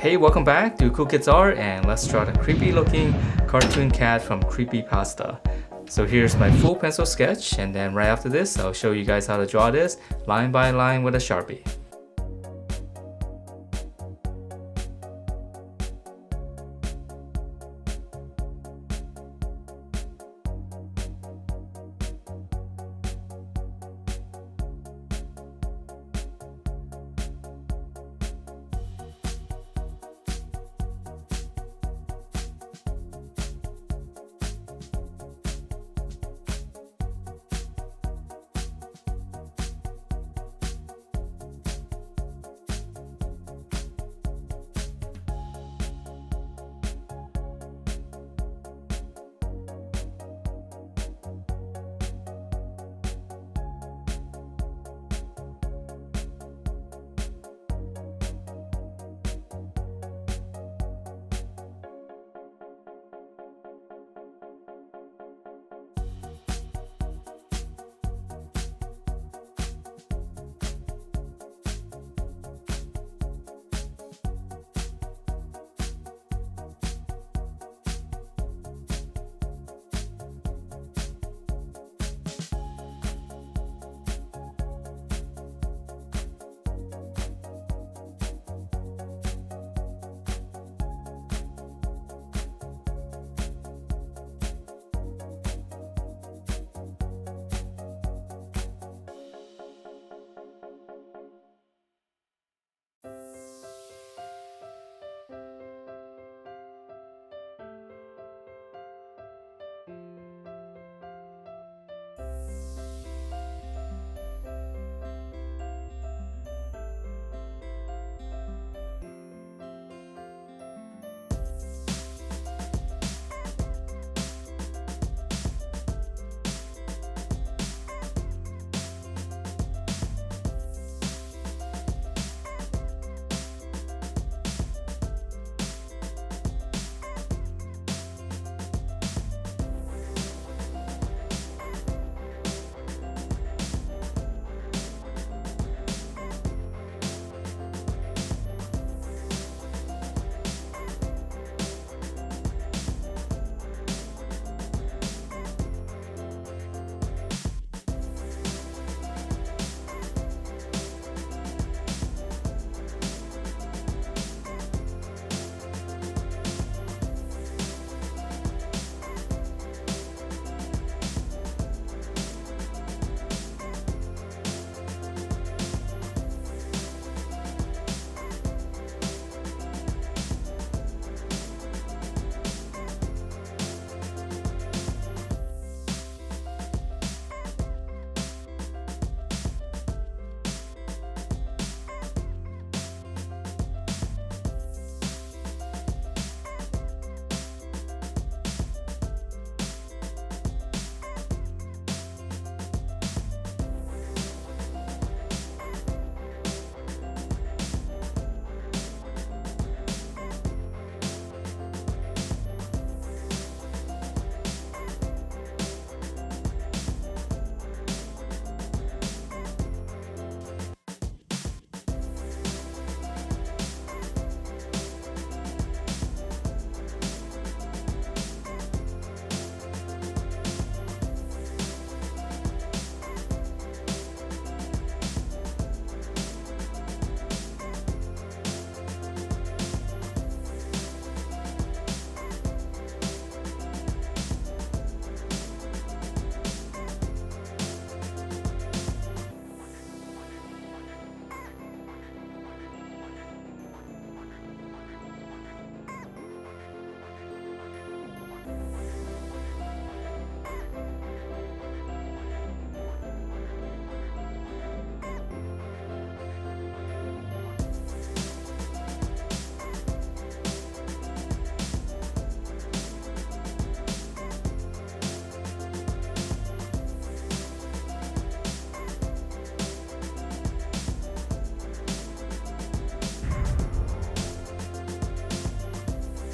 Hey, welcome back to Cool Kids Art, and let's draw the creepy looking cartoon cat from CreepyPasta. So here's my full pencil sketch, and then right after this I'll show you guys how to draw this line by line with a sharpie.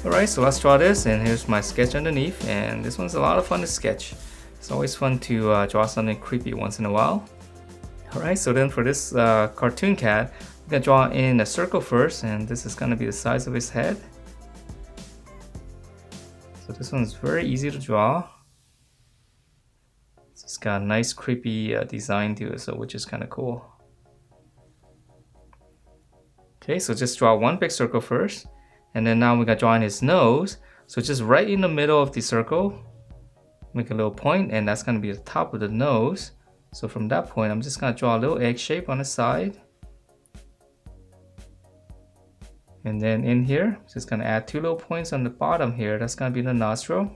Alright, so let's draw this, and here's my sketch underneath, and this one's a lot of fun to sketch. It's always fun to draw something creepy once in a while. Alright, so then for this cartoon cat, we're gonna draw in a circle first, and this is gonna be the size of his head. So this one's very easy to draw. It's got a nice creepy design to it, so which is kind of cool. Okay, so just draw one big circle first, and then now we're gonna draw in his nose. So just right in the middle of the circle, make a little point, and that's gonna be the top of the nose. So from that point, I'm just gonna draw a little egg shape on the side. And then in here, just gonna add two little points on the bottom here. That's gonna be the nostril.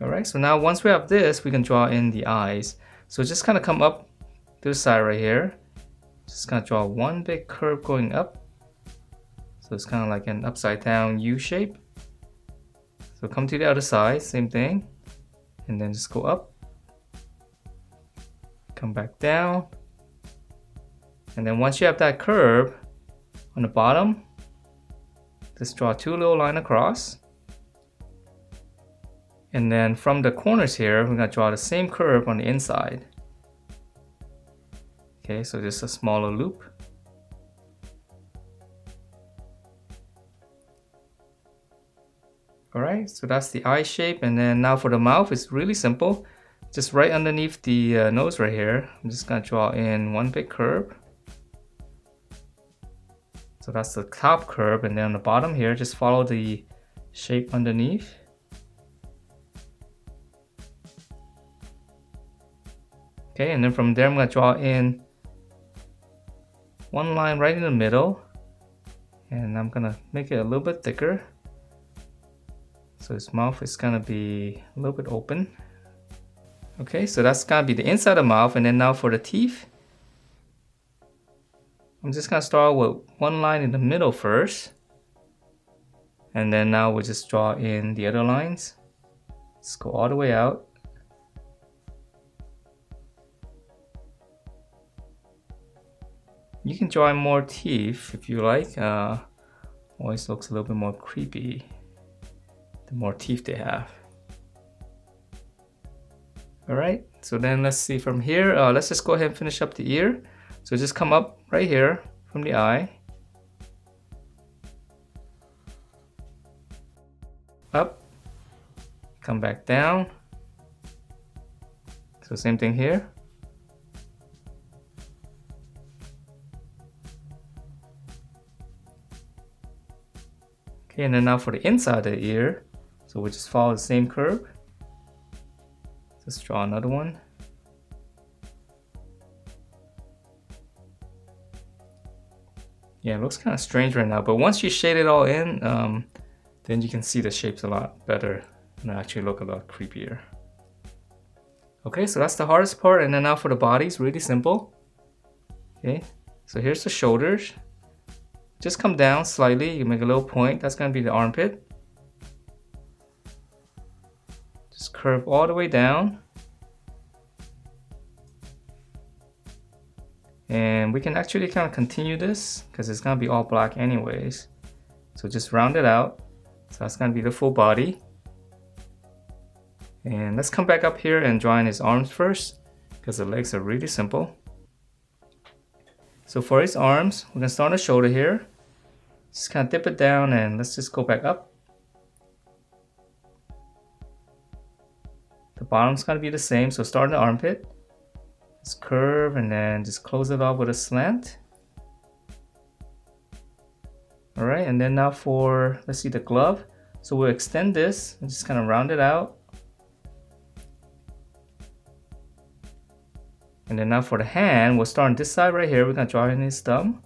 Alright, so now once we have this, we can draw in the eyes. So just kind of come up to the side right here. Just gonna draw one big curve going up. So it's kind of like an upside down U shape. So come to the other side, same thing. And then just go up. Come back down. And then once you have that curve on the bottom, just draw two little lines across. And then from the corners here, we're gonna draw the same curve on the inside. Okay, so just a smaller loop. Alright, so that's the eye shape. And then now for the mouth, it's really simple. Just right underneath the nose right here, I'm just gonna draw in one big curve. So that's the top curve, and then on the bottom here, just follow the shape underneath. Okay, and then from there, I'm gonna draw in one line right in the middle, and I'm gonna make it a little bit thicker. So his mouth is gonna be a little bit open. Okay, so that's gonna be the inside of the mouth, and then now for the teeth, I'm just gonna start with one line in the middle first. And then now we'll just draw in the other lines. Let's go all the way out. You can draw in more teeth if you like. Always looks a little bit more creepy the more teeth they have. Alright, so then let's see from here. Let's just go ahead and finish up the ear. So just come up right here from the eye. Up. Come back down. So same thing here. Okay, and then now for the inside of the ear. So we just follow the same curve. Just draw another one. Yeah, it looks kind of strange right now, but once you shade it all in, then you can see the shapes a lot better and actually look a lot creepier. Okay, so that's the hardest part, and then now for the body, it's really simple. Okay, so here's the shoulders. Just come down slightly, you make a little point, that's gonna be the armpit. Just curve all the way down. And we can actually kind of continue this because it's gonna be all black anyways. So just round it out. So that's gonna be the full body. And let's come back up here and draw in his arms first because the legs are really simple. So for his arms, we're gonna start on the shoulder here. Just kind of dip it down and let's just go back up. The bottom's gonna be the same, so start in the armpit. Just curve and then just close it off with a slant. Alright, and then now for, let's see, the glove. So we'll extend this and just kind of round it out. And then now for the hand, we'll start on this side right here. We're gonna draw in his thumb.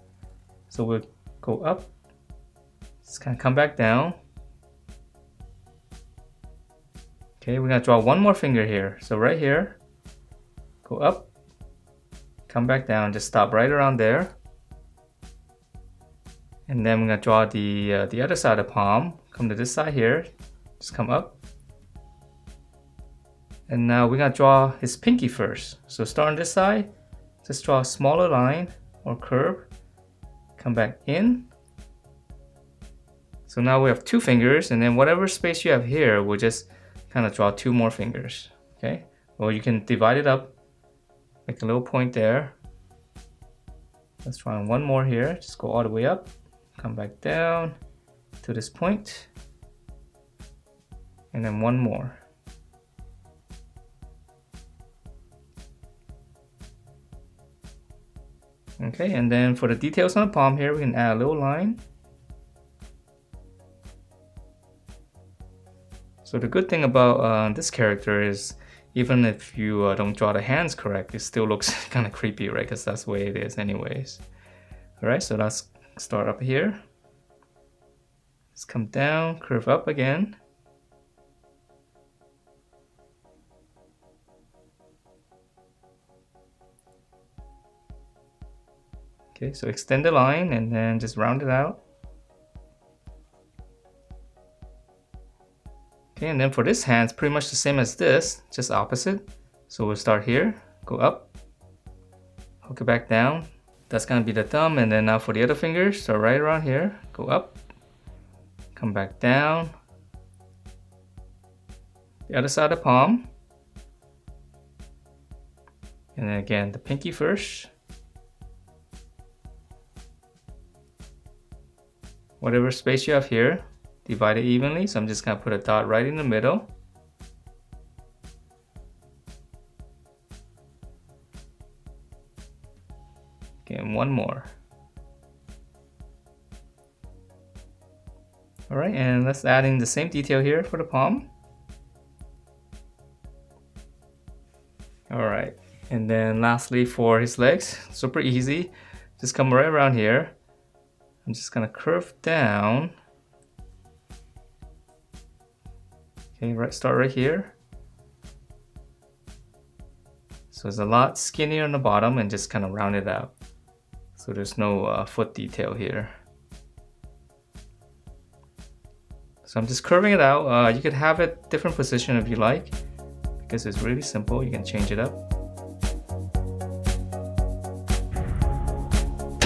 So we'll go up, just kind of come back down. Okay, we're gonna draw one more finger here. So right here, go up, come back down, just stop right around there. And then we're gonna draw the other side of the palm. Come to this side here, just come up. And now we're gonna draw his pinky first. So start on this side, just draw a smaller line or curve. Come back in. So now we have two fingers, and then whatever space you have here, we'll just kind of draw two more fingers, okay? Or you can divide it up, make a little point there. Let's try one more here. Just go all the way up, come back down to this point, and then one more. Okay, and then for the details on the palm here, we can add a little line. So the good thing about this character is even if you don't draw the hands correct, it still looks kind of creepy, right? Because that's the way it is anyways. Alright, so let's start up here. Let's come down, curve up again. Okay, so extend the line and then just round it out. Okay, and then for this hand, it's pretty much the same as this, just opposite. So we'll start here, go up, hook it back down. That's gonna be the thumb, and then now for the other fingers, start right around here, go up, come back down. The other side of the palm. And then again, the pinky first. Whatever space you have here, divide it evenly. So I'm just gonna put a dot right in the middle. Okay, and one more. All right, and let's add in the same detail here for the palm. All right, and then lastly for his legs, super easy. Just come right around here. I'm just gonna curve down. Okay, start right here. So it's a lot skinnier on the bottom and just kind of round it out. So there's no foot detail here. So I'm just curving it out. You could have it different position if you like, because it's really simple. You can change it up.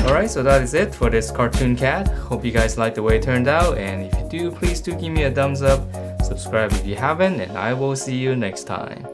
Alright, so that is it for this cartoon cat. Hope you guys like the way it turned out, and if you do, please do give me a thumbs up, subscribe if you haven't, and I will see you next time.